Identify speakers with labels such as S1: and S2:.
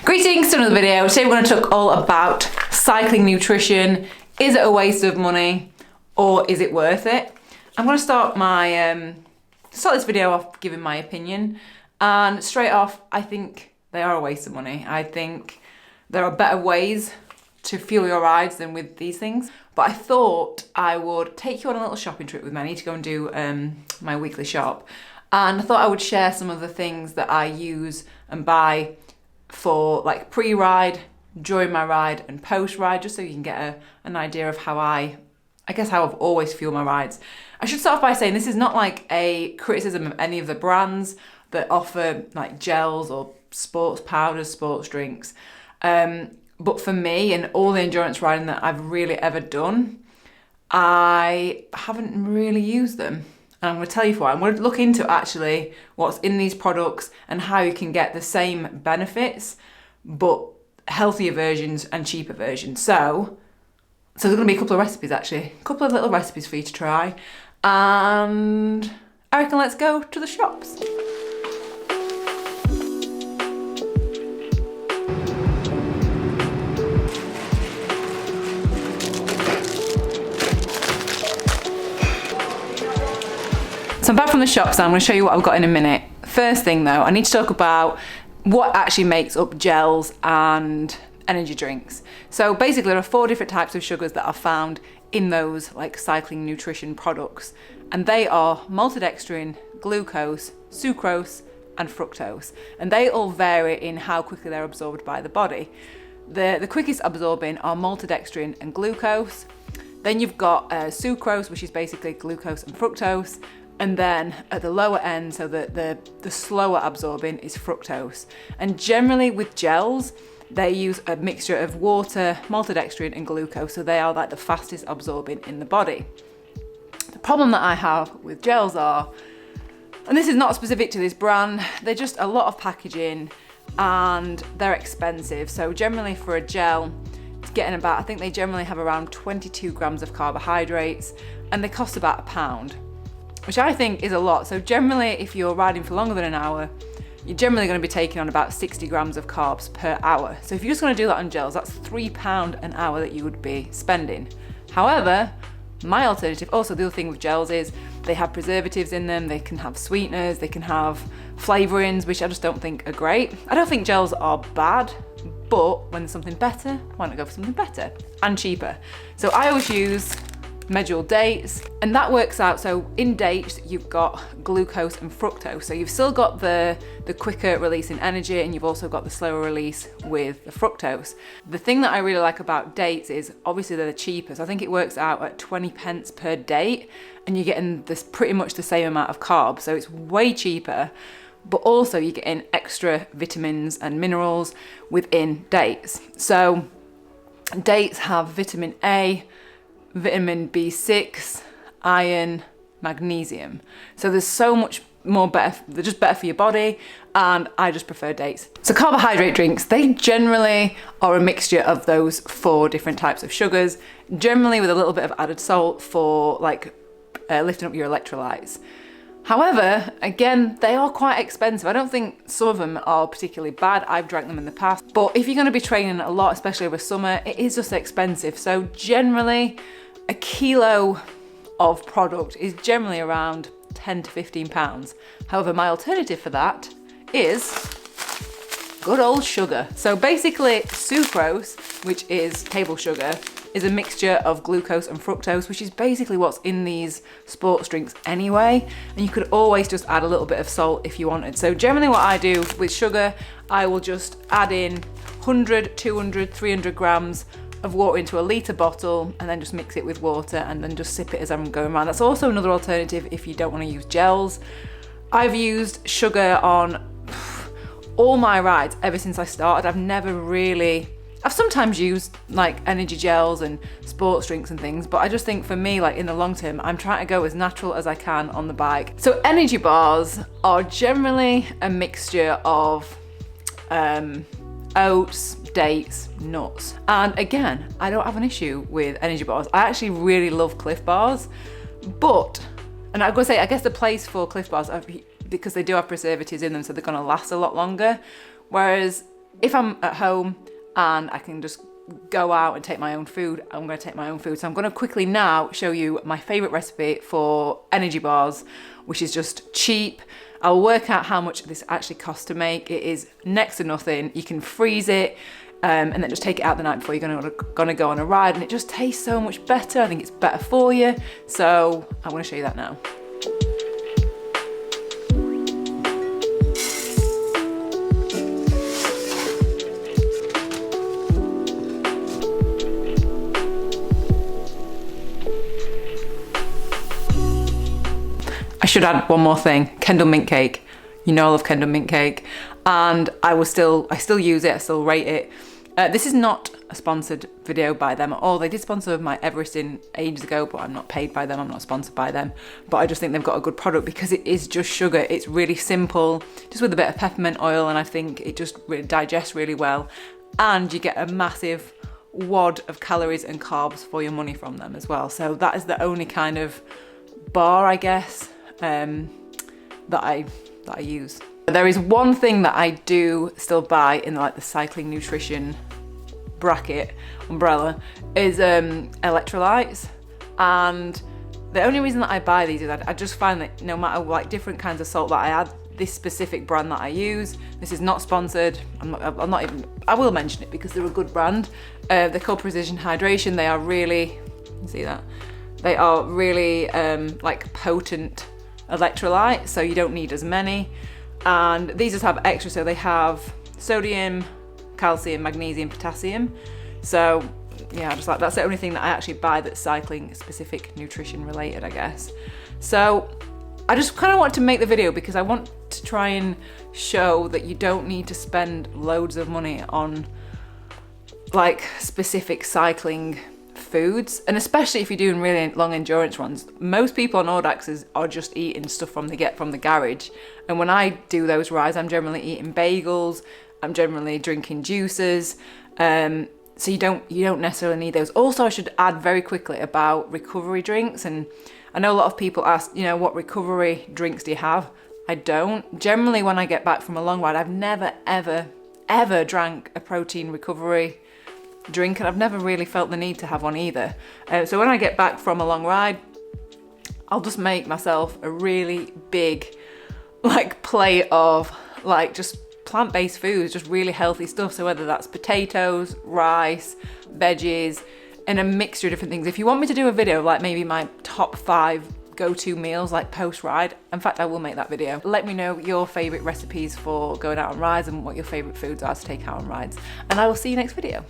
S1: Greetings to another video. Today we're going to talk all about cycling nutrition. Is it a waste of money or is it worth it? I'm going to start this video off giving my opinion, and straight off I think they are a waste of money. I think there are better ways to fuel your rides than with these things, but I thought I would take you on a little shopping trip with me. I need to go and do my weekly shop, and I thought I would share some of the things that I use and buy for like pre-ride, during my ride and post-ride, just so you can get an idea of how I've always fueled my rides. I should start off by saying this is not like a criticism of any of the brands that offer like gels or sports powders, sports drinks. But for me and all the endurance riding that I've really ever done, I haven't really used them. And I'm going to tell you why. I'm going to look into actually what's in these products and how you can get the same benefits, but healthier versions and cheaper versions. So there's going to be a couple of recipes actually, a couple of little recipes for you to try. And I reckon let's go to the shops. So I'm back from the shops now. I'm going to show you what I've got in a minute. First thing though, I need to talk about what actually makes up gels and energy drinks. So basically there are 4 different types of sugars that are found in those like cycling nutrition products, and they are maltodextrin, glucose, sucrose and fructose, and they all vary in how quickly they're absorbed by the body. The quickest absorbing are maltodextrin and glucose. Then you've got sucrose, which is basically glucose and fructose. And then at the lower end, so the slower absorbing is fructose. And generally with gels, they use a mixture of water, maltodextrin and glucose, so they are like the fastest absorbing in the body. The problem that I have with gels are, and this is not specific to this brand, they're just a lot of packaging and they're expensive. So generally for a gel, it's getting about, I think they generally have around 22 grams of carbohydrates and they cost about £1, which I think is a lot. So generally, if you're riding for longer than an hour, you're generally going to be taking on about 60 grams of carbs per hour. So if you're just going to do that on gels, that's £3 an hour that you would be spending. However, my alternative, also the other thing with gels is they have preservatives in them, they can have sweeteners, they can have flavorings, which I just don't think are great. I don't think gels are bad, but when there's something better, why not go for something better and cheaper? So I always use medjool dates, and that works out. So in dates you've got glucose and fructose, so you've still got the quicker release in energy, and you've also got the slower release with the fructose. The thing that I really like about dates is obviously they're the cheapest. I think it works out at 20 pence per date, and you're getting this pretty much the same amount of carbs, so it's way cheaper, but also you're getting extra vitamins and minerals within dates. So dates have vitamin A, vitamin B6, iron, magnesium. So there's so much more better, they're just better for your body, and I just prefer dates. So carbohydrate drinks, they generally are a mixture of those 4 different types of sugars, generally with a little bit of added salt for like lifting up your electrolytes. However, again, they are quite expensive. I don't think some of them are particularly bad. I've drank them in the past, but if you're going to be training a lot, especially over summer, it is just expensive. So generally, a kilo of product is generally around 10 to 15 pounds. However, my alternative for that is good old sugar. So basically sucrose, which is table sugar, is a mixture of glucose and fructose, which is basically what's in these sports drinks anyway. And you could always just add a little bit of salt if you wanted. So generally what I do with sugar, I will just add in 100, 200, 300 grams of water into a litre bottle, and then just mix it with water and then just sip it as I'm going around. That's also another alternative if you don't want to use gels. I've used sugar on all my rides ever since I started. I've sometimes used like energy gels and sports drinks and things, but I just think for me, like in the long term, I'm trying to go as natural as I can on the bike. So energy bars are generally a mixture of oats, dates, nuts. And again, I don't have an issue with energy bars. I actually really love Cliff bars, but, and I've got to say, I guess the place for Cliff bars, because they do have preservatives in them, so they're gonna last a lot longer. Whereas if I'm at home and I can just go out and take my own food, I'm going to take my own food. So I'm going to quickly now show you my favorite recipe for energy bars, which is just cheap. I'll work out how much this actually costs to make. It is next to nothing. You can freeze it and then just take it out the night before you're going to go on a ride, and it just tastes so much better. I think it's better for you. So I'm going to show you that now. I should add one more thing, Kendall mint cake. You know I love Kendall mint cake, and I still use it, I still rate it. This is not a sponsored video by them at all. They did sponsor my Everesting ages ago, but I'm not paid by them, I'm not sponsored by them. But I just think they've got a good product because it is just sugar. It's really simple, just with a bit of peppermint oil, and I think it just really digests really well. And you get a massive wad of calories and carbs for your money from them as well. So that is the only kind of bar, I guess, that I use. There is one thing that I do still buy in like the cycling nutrition bracket umbrella is electrolytes, and the only reason that I buy these is I just find that no matter like different kinds of salt that I add, this specific brand that I use, this is not sponsored, I'm not even, I will mention it because they're a good brand. They're called Precision Hydration. They are really, you see that? They are really like potent electrolytes, so you don't need as many. And these just have extra, so they have sodium, calcium, magnesium, potassium. So yeah, just like that's the only thing that I actually buy that's cycling specific nutrition related, I guess. So I just kind of want to make the video because I want to try and show that you don't need to spend loads of money on like specific cycling foods, and especially if you're doing really long endurance runs. Most people on Audaxes are just eating stuff they get from the garage, and when I do those rides, I'm generally eating bagels, I'm generally drinking juices, so you don't necessarily need those. Also, I should add very quickly about recovery drinks, and I know a lot of people ask, you know, what recovery drinks do you have? I don't. Generally, when I get back from a long ride, I've never ever drank a protein recovery drink, and I've never really felt the need to have one either. So when I get back from a long ride, I'll just make myself a really big like plate of like just plant-based foods, just really healthy stuff. So whether that's potatoes, rice, veggies, and a mixture of different things. If you want me to do a video like maybe my top 5 go-to meals like post-ride, in fact I will make that video. Let me know your favorite recipes for going out on rides and what your favorite foods are to take out on rides, and I will see you next video.